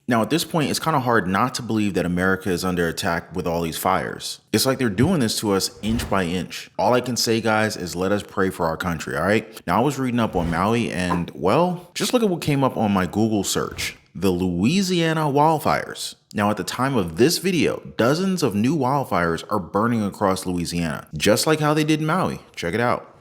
Now, at this point, it's kind of hard not to believe that America is under attack with all these fires. It's like they're doing this to us inch by inch. All I can say, guys, is let us pray for our country, all right? Now, I was reading up on Maui and, well, just look at what came up on my Google search. The Louisiana wildfires. Now, at the time of this video, dozens of new wildfires are burning across Louisiana, just like how they did in Maui. Check it out.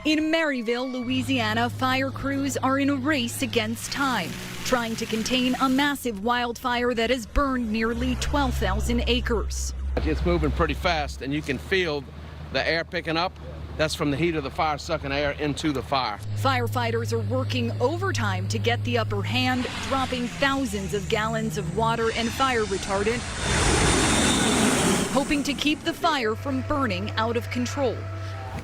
In Maryville, Louisiana, fire crews are in a race against time, trying to contain a massive wildfire that has burned nearly 12,000 acres. It's moving pretty fast, and you can feel the air picking up. That's from the heat of the fire sucking air into the fire. Firefighters are working overtime to get the upper hand, dropping thousands of gallons of water and fire retardant, hoping to keep the fire from burning out of control.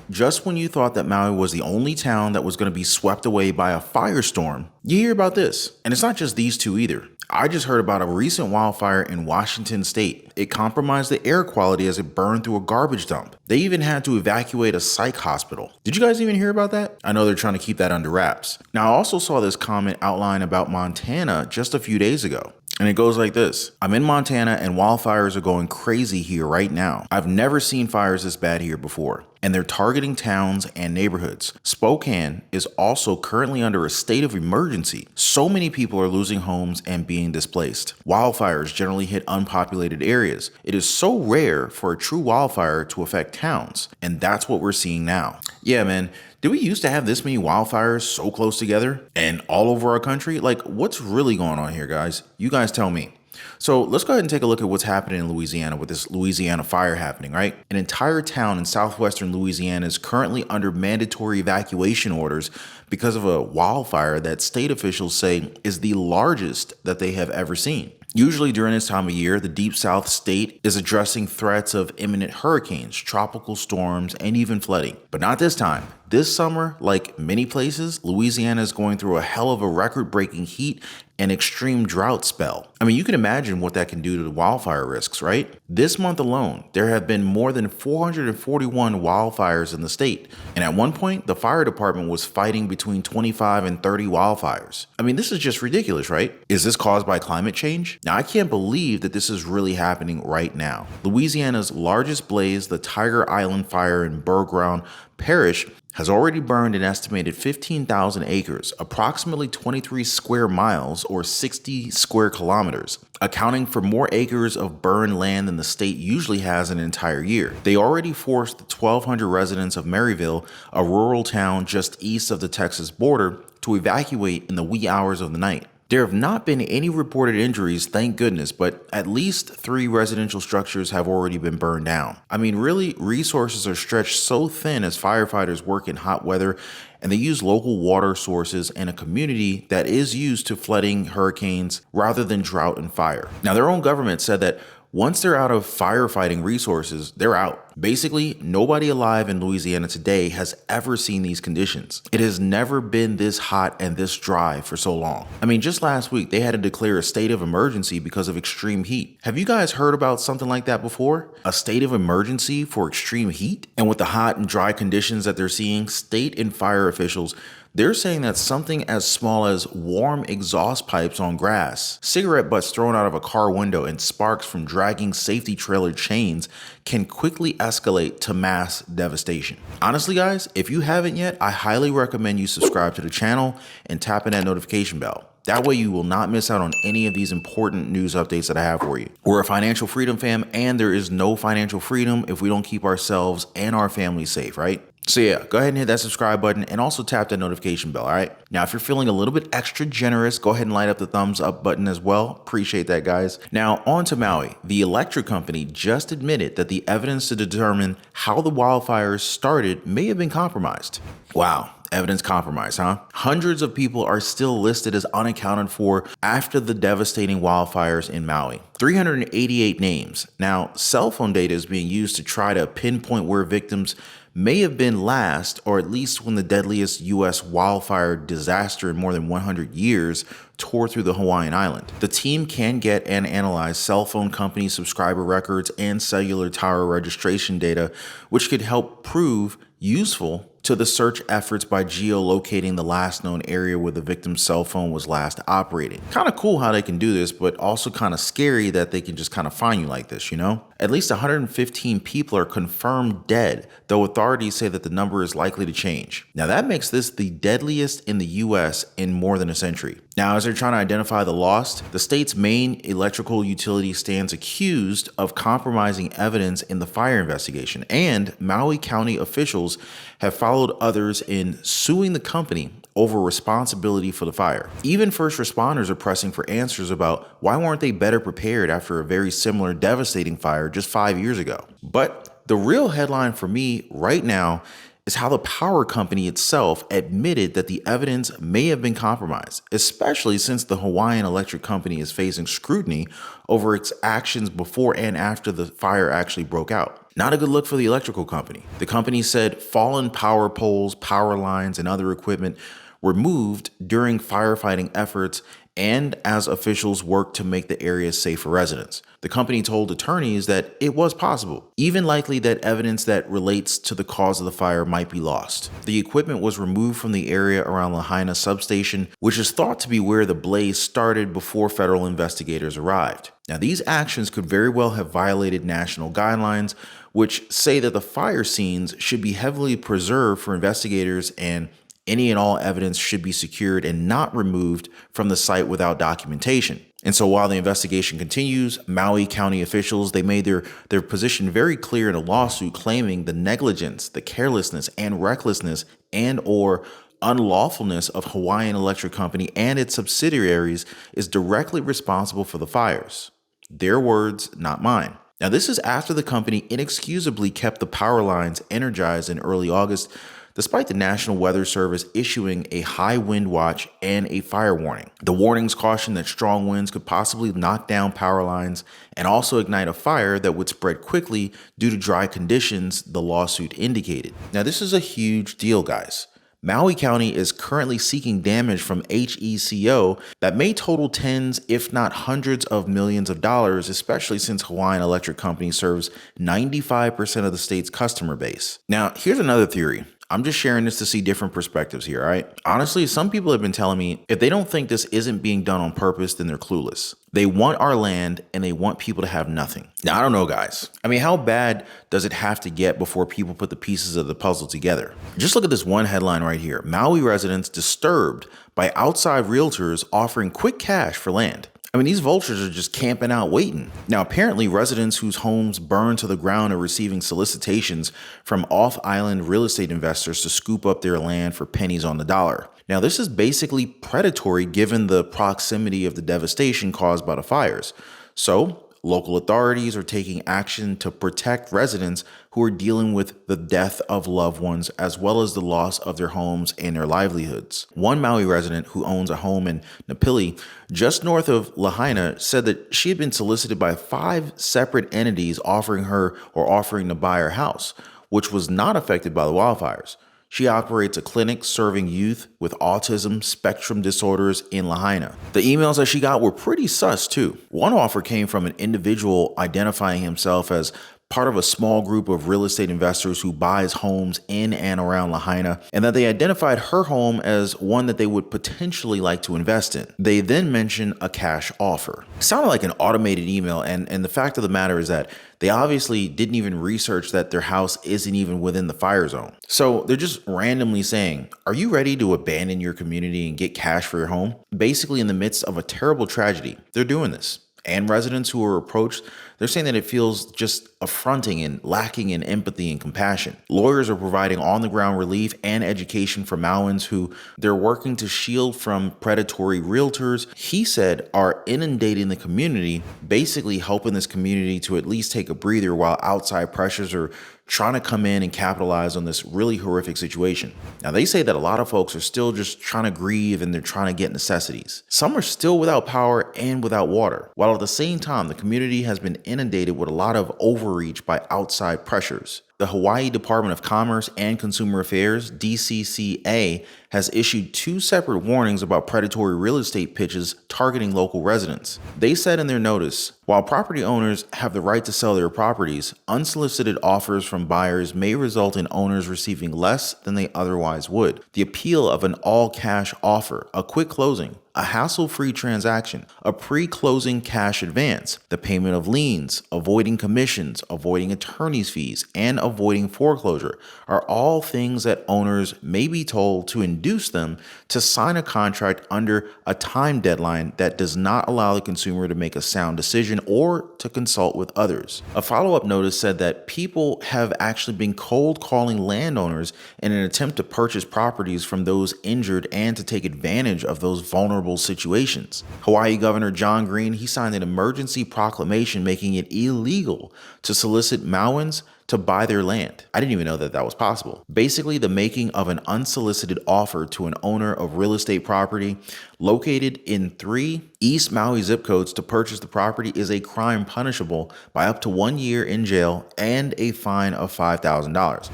Just when you thought that Maui was the only town that was going to be swept away by a firestorm, you hear about this. And it's not just these two either. I just heard about a recent wildfire in Washington state. It compromised the air quality as it burned through a garbage dump. They even had to evacuate a psych hospital. Did you guys even hear about that? I know they're trying to keep that under wraps. Now, I also saw this comment outline about Montana just a few days ago. And it goes like this. I'm in Montana and wildfires are going crazy here right now. I've never seen fires this bad here before. And they're targeting towns and neighborhoods. Spokane is also currently under a state of emergency. So many people are losing homes and being displaced. Wildfires generally hit unpopulated areas. It is so rare for a true wildfire to affect towns. And that's what we're seeing now. Yeah, man. Did we used to have this many wildfires so close together and all over our country? Like, what's really going on here, guys? You guys tell me. So let's go ahead and take a look at what's happening in Louisiana with this Louisiana fire happening, right? An entire town in southwestern Louisiana is currently under mandatory evacuation orders because of a wildfire that state officials say is the largest that they have ever seen. Usually during this time of year, the Deep South state is addressing threats of imminent hurricanes, tropical storms, and even flooding. But not this time. This summer, like many places, Louisiana is going through a hell of a record-breaking heat and extreme drought spell. I mean, you can imagine what that can do to the wildfire risks, right? This month alone, there have been more than 441 wildfires in the state. And at one point, the fire department was fighting between 25 and 30 wildfires. I mean, this is just ridiculous, right? Is this caused by climate change? Now, I can't believe that this is really happening right now. Louisiana's largest blaze, the Tiger Island fire in Burground Parish, has already burned an estimated 15,000 acres, approximately 23 square miles or 60 square kilometers, accounting for more acres of burned land than the state usually has in an entire year. They already forced the 1,200 residents of Maryville, a rural town just east of the Texas border, to evacuate in the wee hours of the night. There have not been any reported injuries, thank goodness, but at least 3 residential structures have already been burned down. I mean, really, resources are stretched so thin as firefighters work in hot weather, and they use local water sources and a community that is used to flooding, hurricanes, rather than drought and fire. Now, their own government said that once they're out of firefighting resources, they're out. Basically, nobody alive in Louisiana today has ever seen these conditions. It has never been this hot and this dry for so long. I mean, just last week, they had to declare a state of emergency because of extreme heat. Have you guys heard about something like that before? A state of emergency for extreme heat? And with the hot and dry conditions that they're seeing, state and fire officials, they're saying that something as small as warm exhaust pipes on grass, cigarette butts thrown out of a car window, and sparks from dragging safety trailer chains can quickly escalate to mass devastation. Honestly, guys, if you haven't yet, I highly recommend you subscribe to the channel and tap in that notification bell. That way you will not miss out on any of these important news updates that I have for you. We're a financial freedom fam, and there is no financial freedom if we don't keep ourselves and our families safe, right? So yeah, go ahead and hit that subscribe button and also tap that notification bell, all right? Now, if you're feeling a little bit extra generous, go ahead and light up the thumbs up button as well. Appreciate that, guys. Now, on to Maui. The electric company just admitted that the evidence to determine how the wildfires started may have been compromised. Wow. Evidence compromise, huh? Hundreds of people are still listed as unaccounted for after the devastating wildfires in Maui. 388 names. Now, cell phone data is being used to try to pinpoint where victims may have been last, or at least when the deadliest U.S. wildfire disaster in more than 100 years tore through the Hawaiian island. The team can get and analyze cell phone company subscriber records and cellular tower registration data, which could help prove useful to the search efforts by geolocating the last known area where the victim's cell phone was last operating. Kind of cool how they can do this, but also kind of scary that they can just kind of find you like this, you know? At least 115 people are confirmed dead, though authorities say that the number is likely to change. Now that makes this the deadliest in the US in more than a century. Now, as they're trying to identify the lost, the state's main electrical utility stands accused of compromising evidence in the fire investigation, and Maui County officials have followed others in suing the company over responsibility for the fire. Even first responders are pressing for answers about why weren't they better prepared after a very similar devastating fire just 5 years ago. But the real headline for me right now is how the power company itself admitted that the evidence may have been compromised, especially since the Hawaiian Electric Company is facing scrutiny over its actions before and after the fire actually broke out. Not a good look for the electrical company. The company said fallen power poles, power lines, and other equipment were moved during firefighting efforts and as officials worked to make the area safe for residents. The company told attorneys that it was possible, even likely that evidence that relates to the cause of the fire might be lost. The equipment was removed from the area around Lahaina substation, which is thought to be where the blaze started before federal investigators arrived. Now, these actions could very well have violated national guidelines, which say that the fire scenes should be heavily preserved for investigators and any and all evidence should be secured and not removed from the site without documentation. And so while the investigation continues, Maui County officials, they made their position very clear in a lawsuit claiming the negligence, the carelessness and recklessness and or unlawfulness of Hawaiian Electric Company and its subsidiaries is directly responsible for the fires. Their words, not mine. Now, this is after the company inexcusably kept the power lines energized in early August, despite the National Weather Service issuing a high wind watch and a fire warning. The warnings cautioned that strong winds could possibly knock down power lines and also ignite a fire that would spread quickly due to dry conditions, the lawsuit indicated. Now, this is a huge deal, guys. Maui County is currently seeking damage from HECO that may total tens, if not hundreds of millions of dollars, especially since Hawaiian Electric Company serves 95% of the state's customer base. Now, here's another theory. I'm just sharing this to see different perspectives here, all right? Honestly, some people have been telling me if they don't think this isn't being done on purpose, then they're clueless. They want our land and they want people to have nothing. Now, I don't know, guys. I mean, how bad does it have to get before people put the pieces of the puzzle together? Just look at this one headline right here. Maui residents disturbed by outside realtors offering quick cash for land. I mean, these vultures are just camping out waiting. Now, apparently residents whose homes burned to the ground are receiving solicitations from off-island real estate investors to scoop up their land for pennies on the dollar. Now, this is basically predatory given the proximity of the devastation caused by the fires. So, local authorities are taking action to protect residents who are dealing with the death of loved ones as well as the loss of their homes and their livelihoods. One Maui resident who owns a home in Napili, just north of Lahaina, said that she had been solicited by 5 separate entities offering to buy her house, which was not affected by the wildfires. She operates a clinic serving youth with autism spectrum disorders in Lahaina. The emails that she got were pretty sus too. One offer came from an individual identifying himself as part of a small group of real estate investors who buys homes in and around Lahaina, and that they identified her home as one that they would potentially like to invest in. They then mentioned a cash offer. It sounded like an automated email, and the fact of the matter is that they obviously didn't even research that their house isn't even within the fire zone. So they're just randomly saying, are you ready to abandon your community and get cash for your home? Basically in the midst of a terrible tragedy, they're doing this. And residents who are approached, they're saying that it feels just affronting and lacking in empathy and compassion. Lawyers are providing on-the-ground relief and education for Mauians who they're working to shield from predatory realtors, he said, are inundating the community, basically helping this community to at least take a breather while outside pressures are trying to come in and capitalize on this really horrific situation. Now, they say that a lot of folks are still just trying to grieve and they're trying to get necessities. Some are still without power and without water, while at the same time, the community has been inundated with a lot of overreach by outside pressures. The Hawaii Department of Commerce and Consumer Affairs, DCCA, has issued 2 separate warnings about predatory real estate pitches targeting local residents. They said in their notice, while property owners have the right to sell their properties, unsolicited offers from buyers may result in owners receiving less than they otherwise would. The appeal of an all-cash offer, a quick closing, a hassle-free transaction, a pre-closing cash advance, the payment of liens, avoiding commissions, avoiding attorney's fees, and avoiding foreclosure are all things that owners may be told to induce them to sign a contract under a time deadline that does not allow the consumer to make a sound decision or to consult with others. A follow-up notice said that people have actually been cold calling landowners in an attempt to purchase properties from those injured and to take advantage of those vulnerable situations. Hawaii Governor John Green, he signed an emergency proclamation making it illegal to solicit Mauians to buy their land. I didn't even know that that was possible. Basically, the making of an unsolicited offer to an owner of real estate property located in 3 East Maui zip codes to purchase the property is a crime punishable by up to 1 year in jail and a fine of $5,000.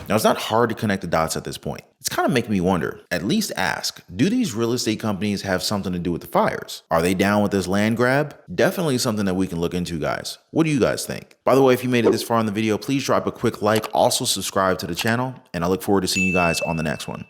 Now, it's not hard to connect the dots at this point. It's kind of making me wonder, at least ask, do these real estate companies have something to do with the fires? Are they down with this land grab? Definitely something that we can look into, guys. What do you guys think? By the way, if you made it this far in the video, please drop a quick like, also subscribe to the channel, and I look forward to seeing you guys on the next one.